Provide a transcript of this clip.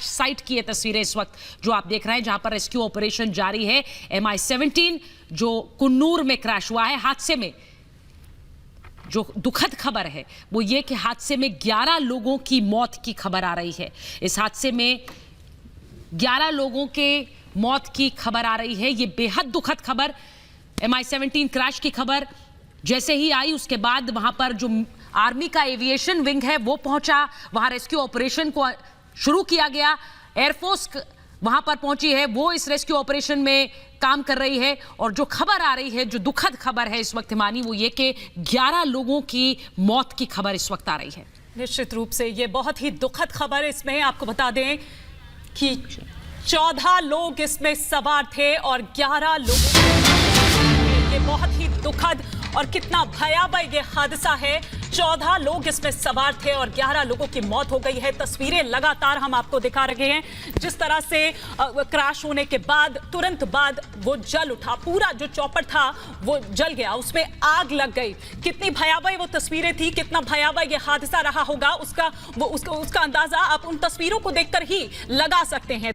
Crash site की ये तस्वीरें इस वक्त जो आप देख रहे हैं, जहां पर रेस्क्यू ऑपरेशन जारी है। MI-17 जो कुन्नूर में क्रैश हुआ है हादसे में, जो दुखद खबर है वो ये कि हादसे में 11 लोगों की मौत की खबर आ रही है। इस हादसे में 11 लोगों के मौत की खबर आ रही है। ये बेहद दुखद खबर, MI-17 क्रैश की खबर जैसे ही आई उसके बाद वहां पर जो आर्मी का एविएशन विंग है वो पहुंचा, वहां रेस्क्यू ऑपरेशन को शुरू किया गया। एयरफोर्स वहां पर पहुंची है, वो इस रेस्क्यू ऑपरेशन में काम कर रही है। और जो खबर आ रही है, जो दुखद खबर है इस वक्त हिमानी, वो ये कि 11 लोगों की मौत की खबर इस वक्त आ रही है। निश्चित रूप से ये बहुत ही दुखद खबर। इसमें आपको बता दें कि 14 लोग इसमें सवार थे और 11 लोग, ये बहुत ही दुखद और कितना भयावह ये हादसा है। 14 लोग इसमें सवार थे और 11 लोगों की मौत हो गई है। तस्वीरें लगातार हम आपको दिखा रहे हैं, जिस तरह से क्रैश होने के बाद तुरंत बाद वो जल उठा, पूरा जो चौपर था वो जल गया, उसमें आग लग गई। कितनी भयावह वो तस्वीरें थी, कितना भयावह ये हादसा रहा होगा, उसका अंदाजा आप उन तस्वीरों को देखकर ही लगा सकते हैं।